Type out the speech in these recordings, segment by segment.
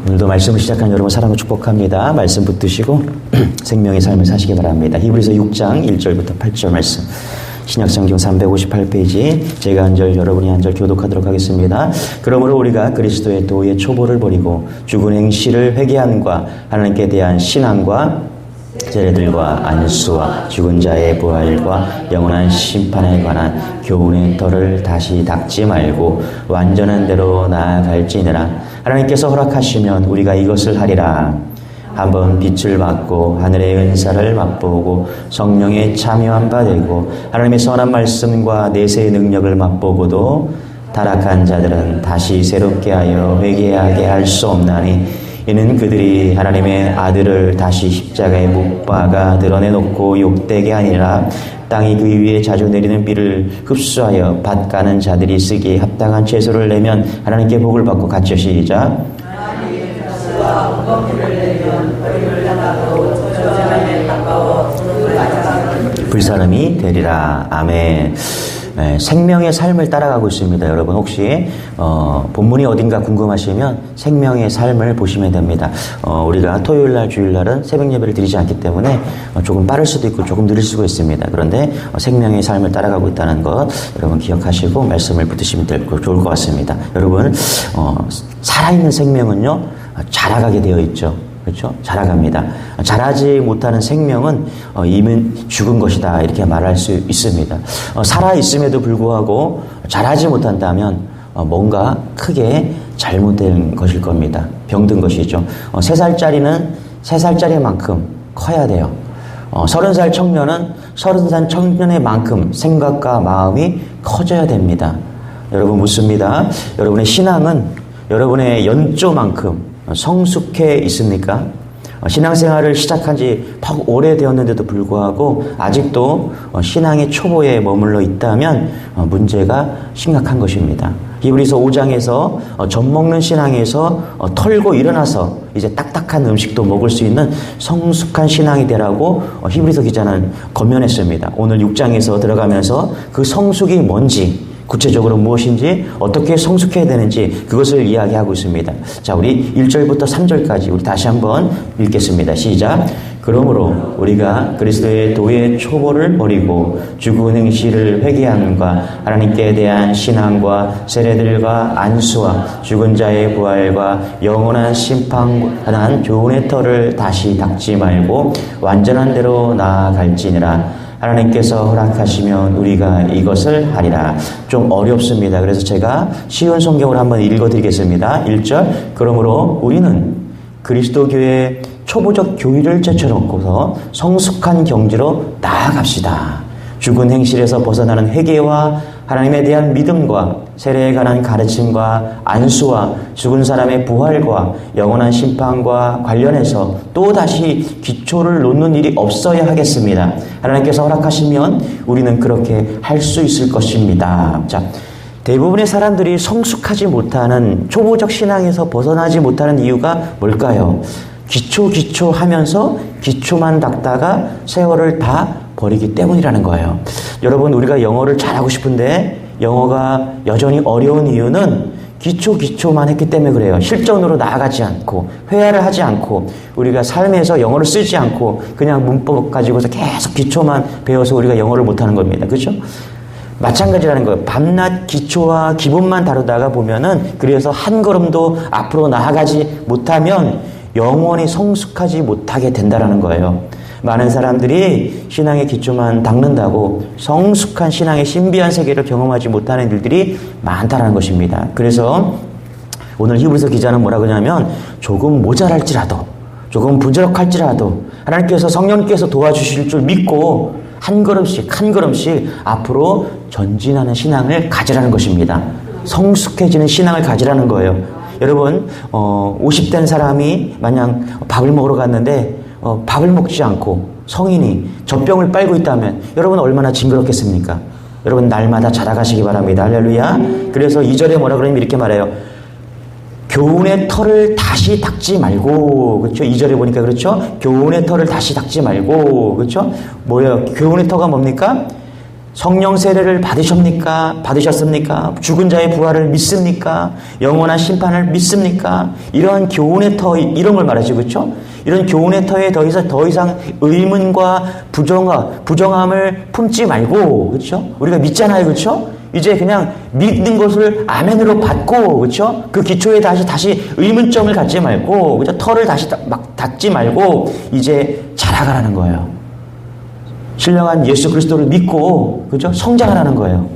오늘도 말씀을 시작한 여러분 사랑을 축복합니다. 말씀 붙드시고 생명의 삶을 사시기 바랍니다. 히브리서 6장 1절부터 8절 말씀. 신약성경 358페이지 제가 한 절 여러분이 한 절 교독하도록 하겠습니다. 그러므로 우리가 그리스도의 도의 초보를 버리고 죽은 행실을 회개함과 하나님께 대한 신앙과 세례들과 안수와 죽은 자의 부활과 영원한 심판에 관한 교훈의 터를 다시 닦지 말고 완전한 대로 나아갈지니라. 하나님께서 허락하시면 우리가 이것을 하리라. 한번 빛을 받고 하늘의 은사를 맛보고 성령의 참여한 바 되고 하나님의 선한 말씀과 내세의 능력을 맛보고도 타락한 자들은 다시 새롭게 하여 회개하게 할 수 없나니 이는 그들이 하나님의 아들을 다시 십자가에 못 박아 드러내놓고 욕되게 하니라. 땅이 그 위에 자주 내리는 비를 흡수하여 밭 가는 자들이 쓰기에 합당한 채소를 내면 하나님께 복을 받고 같이 시작. 불사름이 되리라. 아멘. 네, 생명의 삶을 따라가고 있습니다. 여러분 혹시 본문이 어딘가 궁금하시면 생명의 삶을 보시면 됩니다. 우리가 토요일날 주일날은 새벽 예배를 드리지 않기 때문에 조금 빠를 수도 있고 조금 느릴 수가 있습니다. 그런데 생명의 삶을 따라가고 있다는 것 여러분 기억하시고 말씀을 붙드시면 좋을 것 같습니다. 여러분 살아있는 생명은요 자라가게 되어 있죠. 그렇죠? 자라갑니다. 자라지 못하는 생명은 이미 죽은 것이다 이렇게 말할 수 있습니다. 살아있음에도 불구하고 자라지 못한다면 뭔가 크게 잘못된 것일 겁니다. 병든 것이죠. 3살짜리는 3살짜리만큼 커야 돼요. 30살 청년은 30살 청년의 만큼 생각과 마음이 커져야 됩니다. 여러분 묻습니다. 여러분의 신앙은 여러분의 연조만큼 성숙해 있습니까? 신앙생활을 시작한 지 팍 오래되었는데도 불구하고 아직도 신앙의 초보에 머물러 있다면 문제가 심각한 것입니다. 히브리서 5장에서 젖먹는 신앙에서 털고 일어나서 이제 딱딱한 음식도 먹을 수 있는 성숙한 신앙이 되라고 히브리서 기자는 권면했습니다. 오늘 6장에서 들어가면서 그 성숙이 뭔지 구체적으로 무엇인지 어떻게 성숙해야 되는지 그것을 이야기하고 있습니다. 자, 우리 1절부터 3절까지 우리 다시 한번 읽겠습니다. 시작. 그러므로 우리가 그리스도의 도의 초보를 버리고 죽은 행실을 회개함과 하나님께 대한 신앙과 세례들과 안수와 죽은 자의 부활과 영원한 심판한 교훈의 터를 다시 닦지 말고 완전한 대로 나아갈지니라. 하나님께서 허락하시면 우리가 이것을 하리라. 좀 어렵습니다. 그래서 제가 쉬운 성경을 한번 읽어드리겠습니다. 1절. 그러므로 우리는 그리스도 교회의 초보적 교의를 제쳐놓고서 성숙한 경지로 나아갑시다. 죽은 행실에서 벗어나는 회개와 하나님에 대한 믿음과 세례에 관한 가르침과 안수와 죽은 사람의 부활과 영원한 심판과 관련해서 또다시 기초를 놓는 일이 없어야 하겠습니다. 하나님께서 허락하시면 우리는 그렇게 할 수 있을 것입니다. 자, 대부분의 사람들이 성숙하지 못하는 초보적 신앙에서 벗어나지 못하는 이유가 뭘까요? 기초 하면서 기초만 닦다가 세월을 다 버리기 때문이라는 거예요. 여러분 우리가 영어를 잘하고 싶은데 영어가 여전히 어려운 이유는 기초만 했기 때문에 그래요. 실전으로 나아가지 않고 회화를 하지 않고 우리가 삶에서 영어를 쓰지 않고 그냥 문법 가지고서 계속 기초만 배워서 우리가 영어를 못하는 겁니다. 그렇죠? 마찬가지라는 거예요. 밤낮 기초와 기본만 다루다가 보면은 그래서 한 걸음도 앞으로 나아가지 못하면 영원히 성숙하지 못하게 된다라는 거예요. 많은 사람들이 신앙의 기초만 닦는다고 성숙한 신앙의 신비한 세계를 경험하지 못하는 일들이 많다라는 것입니다. 그래서 오늘 히브리서 기자는 뭐라 그러냐면 조금 모자랄지라도 조금 부족할지라도 하나님께서 성령께서 도와주실 줄 믿고 한 걸음씩 앞으로 전진하는 신앙을 가지라는 것입니다. 성숙해지는 신앙을 가지라는 거예요. 여러분 50된 사람이 마냥 밥을 먹으러 갔는데 밥을 먹지 않고 성인이 젖병을 빨고 있다면 여러분 얼마나 징그럽겠습니까? 여러분 날마다 자라가시기 바랍니다. 할렐루야. 그래서 2절에 뭐라 그러냐면 이렇게 말해요. 교훈의 털을 다시 닦지 말고, 그렇죠? 2절에 보니까 그렇죠? 교훈의 털을 다시 닦지 말고, 그렇죠? 뭐예요? 교훈의 터가 뭡니까? 성령 세례를 받으셨습니까? 죽은 자의 부활을 믿습니까? 영원한 심판을 믿습니까? 이러한 교훈의 터, 이런 걸 말하죠. 그렇죠? 이런 교훈의 터에 더 이상 의문과 부정함을 품지 말고, 그렇죠? 우리가 믿잖아요. 그렇죠? 이제 그냥 믿는 것을 아멘으로 받고, 그렇죠? 그 기초에 다시 의문점을 갖지 말고, 그렇죠? 터를 다시 막 닫지 말고 이제 자라가라는 거예요. 신령한 예수 그리스도를 믿고, 그죠? 성장하라는 거예요.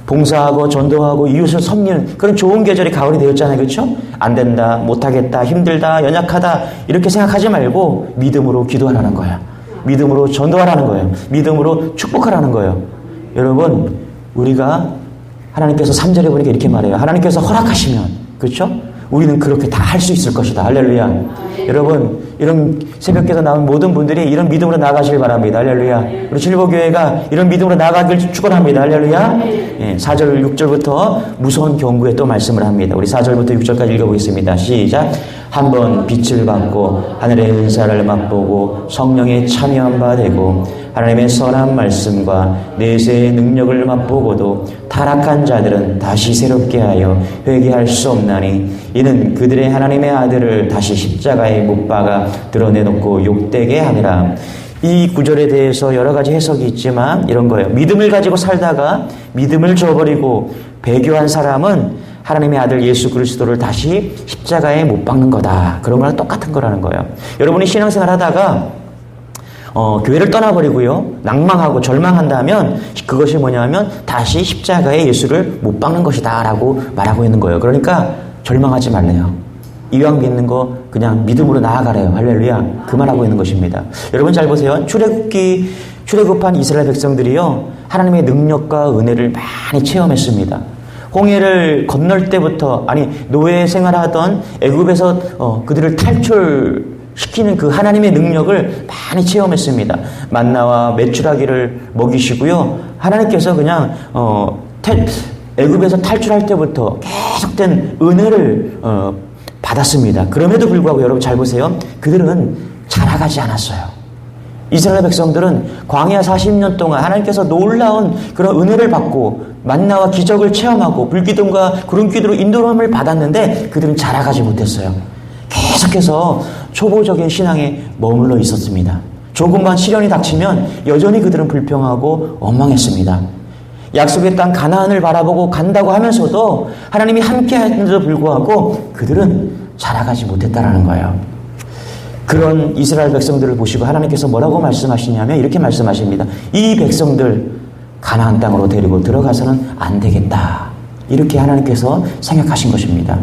봉사하고 전도하고 이웃을 섬기는 그런 좋은 계절이 가을이 되었잖아요. 그렇죠? 안 된다, 못하겠다, 힘들다, 연약하다 이렇게 생각하지 말고 믿음으로 기도하라는 거예요. 믿음으로 전도하라는 거예요. 믿음으로 축복하라는 거예요. 여러분, 우리가 하나님께서 3절에 보니까 이렇게 말해요. 하나님께서 허락하시면, 그렇죠? 우리는 그렇게 다 할 수 있을 것이다. 할렐루야. 여러분, 이런 새벽기도 나온 모든 분들이 이런 믿음으로 나가시길 바랍니다. 할렐루야. 우리 진보교회가 이런 믿음으로 나가길 축원합니다. 할렐루야. 4절, 6절부터 무서운 경고에 또 말씀을 합니다. 우리 4절부터 6절까지 읽어보겠습니다. 시작. 한번 빛을 받고 하늘의 은사를 맛보고 성령에 참여한 바 되고 하나님의 선한 말씀과 내세의 능력을 맛보고도 타락한 자들은 다시 새롭게 하여 회개할 수 없나니 이는 그들의 하나님의 아들을 다시 십자가에 못 박아 드러내놓고 욕되게 하니라. 이 구절에 대해서 여러 가지 해석이 있지만 이런 거예요. 믿음을 가지고 살다가 믿음을 저버리고 배교한 사람은 하나님의 아들 예수 그리스도를 다시 십자가에 못 박는 거다. 그런 거랑 똑같은 거라는 거예요. 여러분이 신앙생활 하다가 교회를 떠나버리고요, 낭망하고 절망한다면 그것이 뭐냐면 다시 십자가에 예수를 못 박는 것이다 라고 말하고 있는 거예요. 그러니까 절망하지 말래요. 이왕 믿는 거 그냥 믿음으로 나아가래요. 할렐루야. 그 말하고 있는 것입니다. 여러분 잘 보세요. 출애굽한 이스라엘 백성들이요, 하나님의 능력과 은혜를 많이 체험했습니다. 홍해를 건널 때부터, 노예 생활하던 애굽에서 그들을 탈출시키는 그 하나님의 능력을 많이 체험했습니다. 만나와 메추라기를 먹이시고요, 하나님께서 그냥 애굽에서 탈출할 때부터 계속된 은혜를 받았습니다. 그럼에도 불구하고 여러분 잘 보세요. 그들은 자라가지 않았어요. 이스라엘 백성들은 광야 40년 동안 하나님께서 놀라운 그런 은혜를 받고 만나와 기적을 체험하고 불기둥과 구름기둥으로 인도함을 받았는데 그들은 자라가지 못했어요. 계속해서 초보적인 신앙에 머물러 있었습니다. 조금만 시련이 닥치면 여전히 그들은 불평하고 원망했습니다. 약속의 땅 가나안을 바라보고 간다고 하면서도 하나님이 함께 하는데도 불구하고 그들은 자라가지 못했다라는 거예요. 그런 이스라엘 백성들을 보시고 하나님께서 뭐라고 말씀하시냐면 이렇게 말씀하십니다. 이 백성들 가나안 땅으로 데리고 들어가서는 안 되겠다. 이렇게 하나님께서 생각하신 것입니다.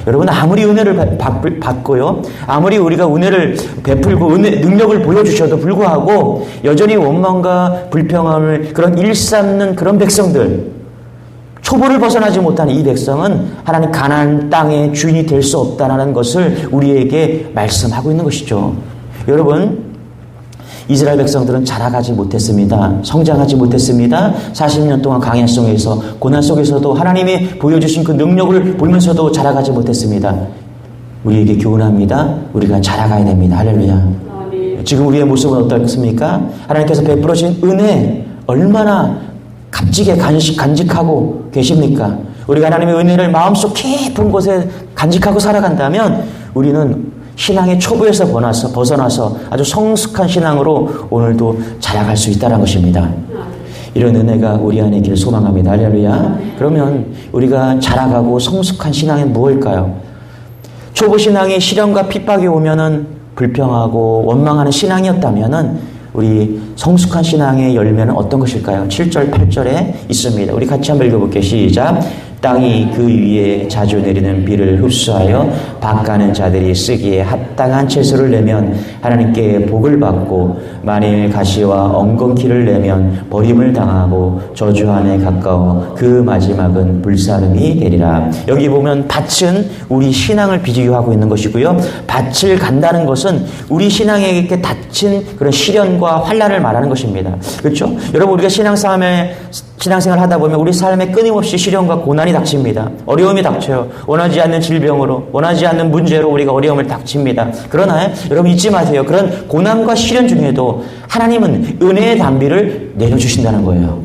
여러분, 아무리 은혜를 받고요, 아무리 우리가 은혜를 베풀고 능력을 보여주셔도 불구하고 여전히 원망과 불평함을 그런 일삼는 그런 백성들, 초보를 벗어나지 못하는 이 백성은 하나님 가나안 땅의 주인이 될 수 없다는 것을 우리에게 말씀하고 있는 것이죠. 여러분, 이스라엘 백성들은 자라가지 못했습니다. 성장하지 못했습니다. 40년 동안 광야 속에서 고난 속에서도 하나님이 보여주신 그 능력을 보면서도 자라가지 못했습니다. 우리에게 교훈합니다. 우리가 자라가야 됩니다. 할렐루야. 지금 우리의 모습은 어떻습니까? 하나님께서 베풀어진 은혜 얼마나 값지게 간직하고 계십니까? 우리가 하나님의 은혜를 마음속 깊은 곳에 간직하고 살아간다면 우리는 신앙의 초보에서 벗어나서 아주 성숙한 신앙으로 오늘도 자라갈 수 있다는 것입니다. 이런 은혜가 우리 안에 있기를 소망합니다. 할렐루야. 그러면 우리가 자라가고 성숙한 신앙은 무엇일까요? 초보 신앙에 시련과 핍박이 오면은 불평하고 원망하는 신앙이었다면은 우리 성숙한 신앙의 열매는 어떤 것일까요? 7절, 8절에 있습니다. 우리 같이 한번 읽어볼게요. 시작. 땅이 그 위에 자주 내리는 비를 흡수하여 밭가는 자들이 쓰기에 합당한 채소를 내면 하나님께 복을 받고 만일 가시와 엉겅퀴를 내면 버림을 당하고 저주함에 가까워 그 마지막은 불사름이 되리라. 여기 보면 밭은 우리 신앙을 비유하고 있는 것이고요. 밭을 간다는 것은 우리 신앙에게 닥친 그런 시련과 환난을 말하는 것입니다. 그렇죠? 여러분, 우리가 신앙생활 하다 보면 우리 삶에 끊임없이 시련과 고난이 닥칩니다. 어려움이 닥쳐요. 원하지 않는 질병으로, 원하지 않는 문제로 우리가 어려움을 닥칩니다. 그러나 여러분 잊지 마세요. 그런 고난과 시련 중에도 하나님은 은혜의 담비를 내려주신다는 거예요.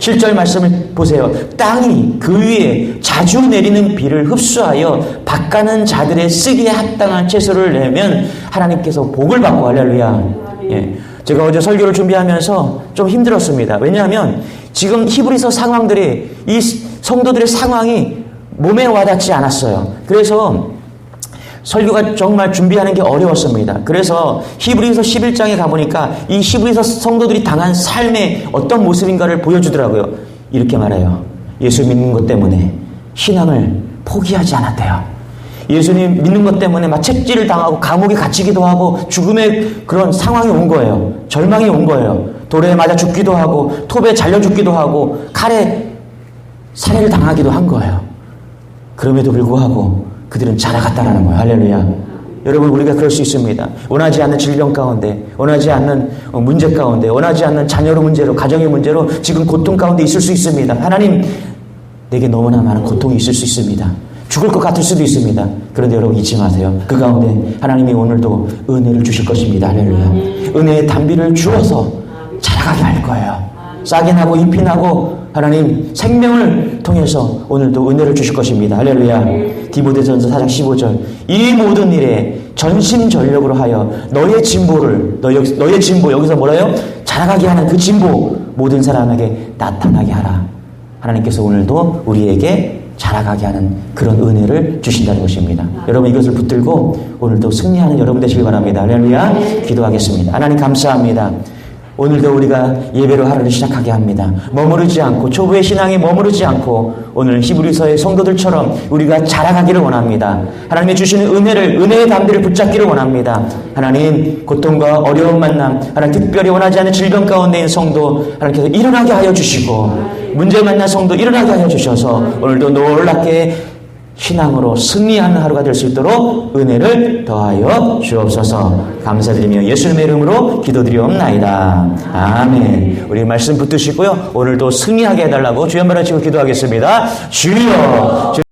7절 말씀을 보세요. 땅이 그 위에 자주 내리는 비를 흡수하여 밭가는 자들의 쓰기에 합당한 채소를 내면 하나님께서 복을 받고 할렐루야. 예. 제가 어제 설교를 준비하면서 좀 힘들었습니다. 왜냐하면 지금 히브리서 상황들이 이 성도들의 상황이 몸에 와닿지 않았어요. 그래서 설교가 정말 준비하는 게 어려웠습니다. 그래서 히브리서 11장에 가보니까 이 히브리서 성도들이 당한 삶의 어떤 모습인가를 보여주더라고요. 이렇게 말해요. 예수 믿는 것 때문에 신앙을 포기하지 않았대요. 예수님 믿는 것 때문에 막 채찍질을 당하고 감옥에 갇히기도 하고 죽음의 그런 상황이 온 거예요. 절망이 온 거예요. 돌에 맞아 죽기도 하고 톱에 잘려 죽기도 하고 칼에 살해를 당하기도 한 거예요. 그럼에도 불구하고 그들은 자라갔다라는 거예요. 할렐루야. 여러분, 우리가 그럴 수 있습니다. 원하지 않는 질병 가운데, 원하지 않는 문제 가운데, 원하지 않는 자녀의 문제로, 가정의 문제로 지금 고통 가운데 있을 수 있습니다. 하나님, 내게 너무나 많은 고통이 있을 수 있습니다. 죽을 것 같을 수도 있습니다. 그런데 여러분 잊지 마세요. 그 가운데 하나님이 오늘도 은혜를 주실 것입니다. 할렐루야. 은혜의 단비를 주어서 자라가게 할 거예요. 싹이 나고 잎이 나고 하나님 생명을 통해서 오늘도 은혜를 주실 것입니다. 할렐루야. 디모데전서 4장 15절 이 모든 일에 전심전력으로 하여 너의 진보를 너의 진보 여기서 뭐라요? 자라가게 하는 그 진보 모든 사람에게 나타나게 하라. 하나님께서 오늘도 우리에게 자라가게 하는 그런 은혜를 주신다는 것입니다. 여러분 이것을 붙들고 오늘도 승리하는 여러분 되시길 바랍니다. 할렐루야. 기도하겠습니다. 하나님 감사합니다. 오늘도 우리가 예배로 하루를 시작하게 합니다. 머무르지 않고 초보의 신앙에 머무르지 않고 오늘 히브리서의 성도들처럼 우리가 자라가기를 원합니다. 하나님이 주시는 은혜의 담대를 붙잡기를 원합니다. 하나님 고통과 어려운 만남 하나님 특별히 원하지 않는 질병 가운데 있는 성도 하나님께서 일어나게 하여 주시고 문제 만난 성도 일어나게 하여 주셔서 오늘도 놀랍게 신앙으로 승리하는 하루가 될 수 있도록 은혜를 더하여 주옵소서. 감사드리며 예수님의 이름으로 기도드리옵나이다. 아멘. 우리 말씀 붙드시고요. 오늘도 승리하게 해달라고 주여 한번 외치고 기도하겠습니다. 주여.